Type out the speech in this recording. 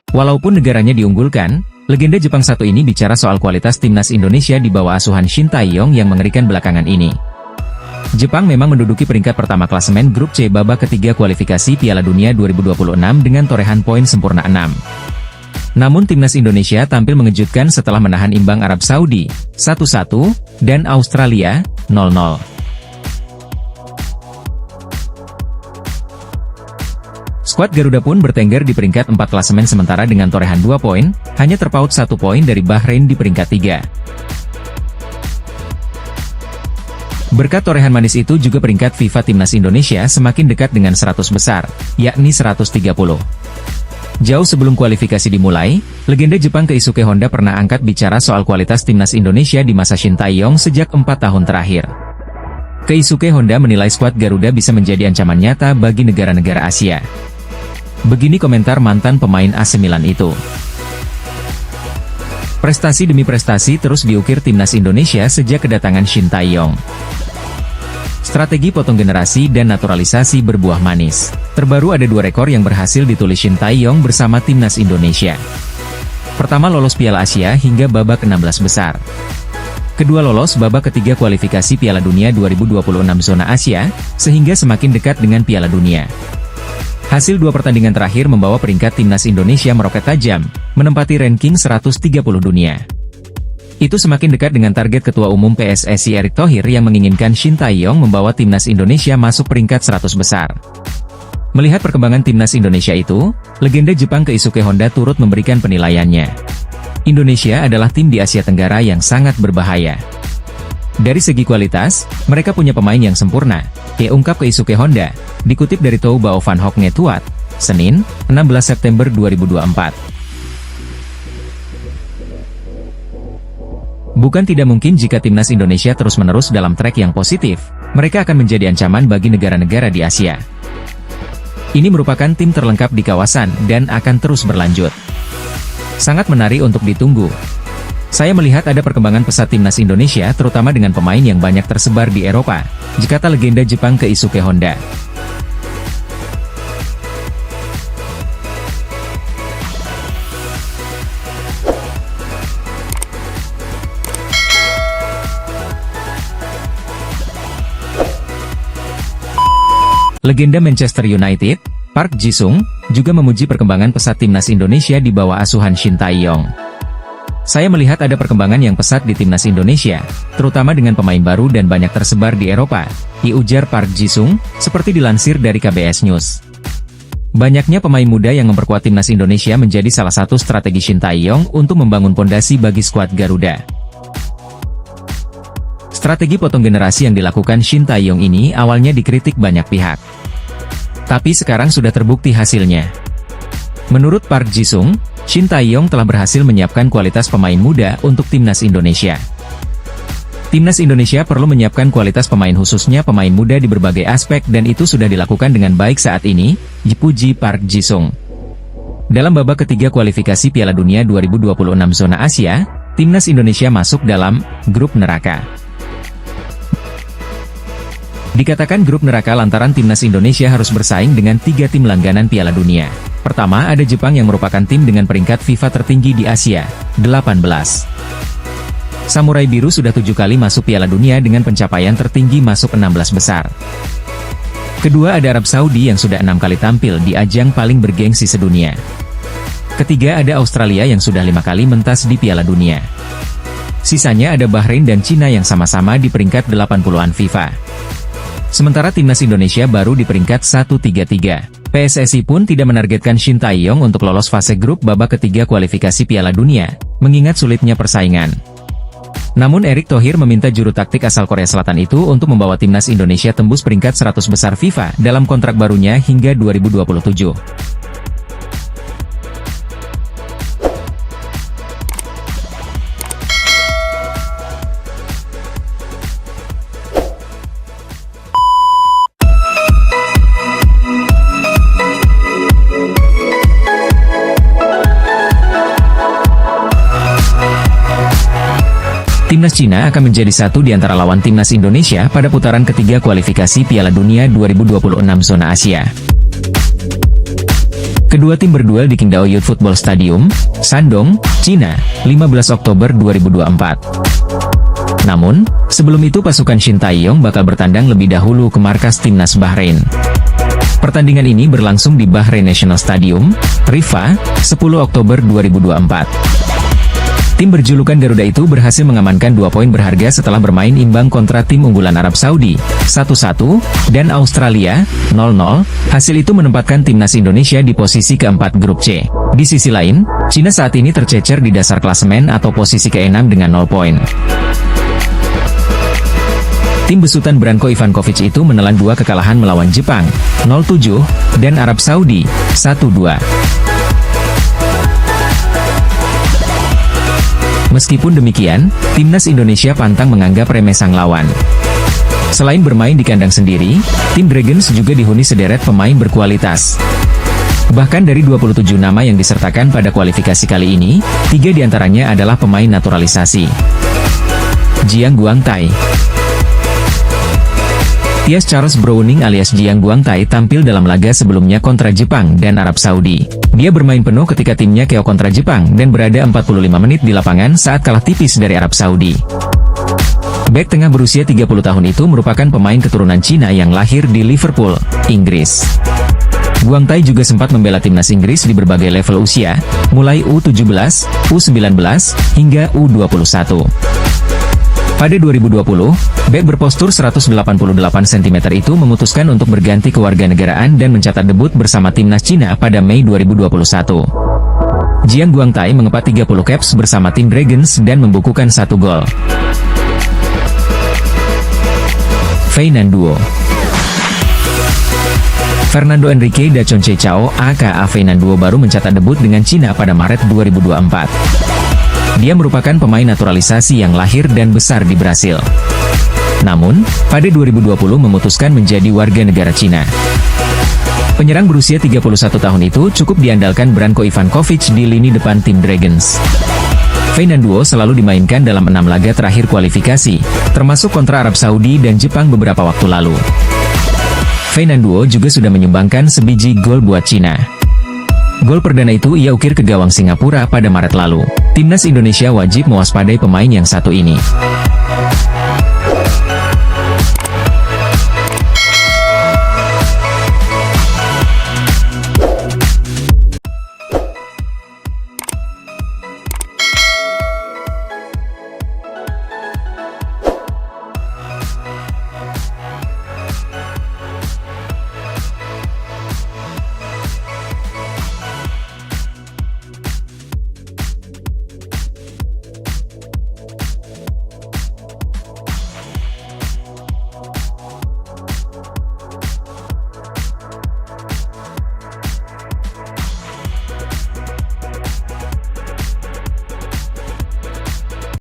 Walaupun negaranya diunggulkan, legenda Jepang satu ini bicara soal kualitas timnas Indonesia di bawah asuhan Shin Tae-yong yang mengerikan belakangan ini. Jepang memang menduduki peringkat pertama klasemen grup C babak ketiga kualifikasi Piala Dunia 2026 dengan torehan poin sempurna 6. Namun timnas Indonesia tampil mengejutkan setelah menahan imbang Arab Saudi 1-1 dan Australia 0-0. Skuad Garuda pun bertengger di peringkat 4 klasemen sementara dengan torehan 2 poin, hanya terpaut 1 poin dari Bahrain di peringkat 3. Berkat torehan manis itu juga peringkat FIFA Timnas Indonesia semakin dekat dengan 100 besar, yakni 130. Jauh sebelum kualifikasi dimulai, legenda Jepang Keisuke Honda pernah angkat bicara soal kualitas timnas Indonesia di masa Shin Tae-yong sejak 4 tahun terakhir. Keisuke Honda menilai skuad Garuda bisa menjadi ancaman nyata bagi negara-negara Asia. Begini komentar mantan pemain AC Milan itu. Prestasi demi prestasi terus diukir timnas Indonesia sejak kedatangan Shin Tae-yong. Strategi potong generasi dan naturalisasi berbuah manis. Terbaru ada 2 rekor yang berhasil ditulis Shin Tae-yong bersama timnas Indonesia. Pertama lolos Piala Asia hingga babak 16 besar. Kedua lolos babak ketiga kualifikasi Piala Dunia 2026 zona Asia, sehingga semakin dekat dengan Piala Dunia. Hasil 2 pertandingan terakhir membawa peringkat timnas Indonesia meroket tajam, menempati ranking 130 dunia. Itu semakin dekat dengan target Ketua Umum PSSI Erick Thohir yang menginginkan Shin Tae-yong membawa timnas Indonesia masuk peringkat 100 besar. Melihat perkembangan timnas Indonesia itu, legenda Jepang Keisuke Honda turut memberikan penilaiannya. Indonesia adalah tim di Asia Tenggara yang sangat berbahaya. Dari segi kualitas, mereka punya pemain yang sempurna, ungkap Keisuke Honda, dikutip dari Toubao Van Hoek Netwat, Senin, 16 September 2024. Bukan tidak mungkin jika timnas Indonesia terus-menerus dalam trek yang positif, mereka akan menjadi ancaman bagi negara-negara di Asia. Ini merupakan tim terlengkap di kawasan dan akan terus berlanjut. Sangat menarik untuk ditunggu. Saya melihat ada perkembangan pesat timnas Indonesia terutama dengan pemain yang banyak tersebar di Eropa, kata legenda Jepang Keisuke Honda. Legenda Manchester United, Park Ji-sung, juga memuji perkembangan pesat timnas Indonesia di bawah asuhan Shin Tae-yong. Saya melihat ada perkembangan yang pesat di timnas Indonesia, terutama dengan pemain baru dan banyak tersebar di Eropa, ujar Park Ji-sung, seperti dilansir dari KBS News. Banyaknya pemain muda yang memperkuat timnas Indonesia menjadi salah satu strategi Shin Tae-yong untuk membangun pondasi bagi skuad Garuda. Strategi potong generasi yang dilakukan Shin Tae-yong ini awalnya dikritik banyak pihak. Tapi sekarang sudah terbukti hasilnya. Menurut Park Ji-sung, Shin Tae-yong telah berhasil menyiapkan kualitas pemain muda untuk timnas Indonesia. Timnas Indonesia perlu menyiapkan kualitas pemain khususnya pemain muda di berbagai aspek dan itu sudah dilakukan dengan baik saat ini, dipuji Park Ji-sung. Dalam babak ketiga kualifikasi Piala Dunia 2026 zona Asia, timnas Indonesia masuk dalam grup neraka. Dikatakan grup neraka lantaran timnas Indonesia harus bersaing dengan 3 tim langganan Piala Dunia. Pertama ada Jepang yang merupakan tim dengan peringkat FIFA tertinggi di Asia, 18. Samurai Biru sudah 7 kali masuk Piala Dunia dengan pencapaian tertinggi masuk 16 besar. Kedua ada Arab Saudi yang sudah 6 kali tampil di ajang paling bergengsi sedunia. Ketiga ada Australia yang sudah 5 kali mentas di Piala Dunia. Sisanya ada Bahrain dan Cina yang sama-sama di peringkat 80-an FIFA. Sementara timnas Indonesia baru di peringkat 133. PSSI pun tidak menargetkan Shin Tae-yong untuk lolos fase grup babak ketiga kualifikasi Piala Dunia, mengingat sulitnya persaingan. Namun Erick Thohir meminta juru taktik asal Korea Selatan itu untuk membawa timnas Indonesia tembus peringkat 100 besar FIFA dalam kontrak barunya hingga 2027. Timnas Cina akan menjadi satu di antara lawan timnas Indonesia pada putaran ketiga kualifikasi Piala Dunia 2026 zona Asia. Kedua tim berduel di Qingdao Youth Football Stadium, Shandong, China, 15 Oktober 2024. Namun, sebelum itu pasukan Shin Tae-yong bakal bertandang lebih dahulu ke markas timnas Bahrain. Pertandingan ini berlangsung di Bahrain National Stadium, Riffa, 10 Oktober 2024. Tim berjulukan Garuda itu berhasil mengamankan 2 poin berharga setelah bermain imbang kontra tim unggulan Arab Saudi, 1-1, dan Australia, 0-0. Hasil itu menempatkan timnas Indonesia di posisi keempat grup C. Di sisi lain, Cina saat ini tercecer di dasar klasemen atau posisi ke-6 dengan 0 poin. Tim besutan Branko Ivankovic itu menelan 2 kekalahan melawan Jepang, 0-7, dan Arab Saudi, 1-2. Meskipun demikian, timnas Indonesia pantang menganggap remeh sang lawan. Selain bermain di kandang sendiri, tim Dragons juga dihuni sederet pemain berkualitas. Bahkan dari 27 nama yang disertakan pada kualifikasi kali ini, 3 diantaranya adalah pemain naturalisasi. Jiang Guangtai. Tias Charles Browning alias Jiang Guangtai tampil dalam laga sebelumnya kontra Jepang dan Arab Saudi. Dia bermain penuh ketika timnya KO kontra Jepang dan berada 45 menit di lapangan saat kalah tipis dari Arab Saudi. Bek tengah berusia 30 tahun itu merupakan pemain keturunan Cina yang lahir di Liverpool, Inggris. Guangtai juga sempat membela timnas Inggris di berbagai level usia, mulai U17, U19, hingga U21. Pada 2020, bek berpostur 188 cm itu memutuskan untuk berganti kewarganegaraan dan mencatat debut bersama timnas Cina pada Mei 2021. Jiang Guangtai mengepat 30 caps bersama tim Dragons dan membukukan 1 gol. Feinan Duo. Fernando Enrique da Conceição aka Feinan Duo baru mencatat debut dengan Cina pada Maret 2024. Dia merupakan pemain naturalisasi yang lahir dan besar di Brasil. Namun, pada 2020 memutuskan menjadi warga negara Cina. Penyerang berusia 31 tahun itu cukup diandalkan Branko Ivankovic di lini depan tim Dragons. Feinan Duo selalu dimainkan dalam 6 laga terakhir kualifikasi, termasuk kontra Arab Saudi dan Jepang beberapa waktu lalu. Feinan Duo juga sudah menyumbangkan sebiji gol buat Cina. Gol perdana itu ia ukir ke gawang Singapura pada Maret lalu. Timnas Indonesia wajib mewaspadai pemain yang satu ini.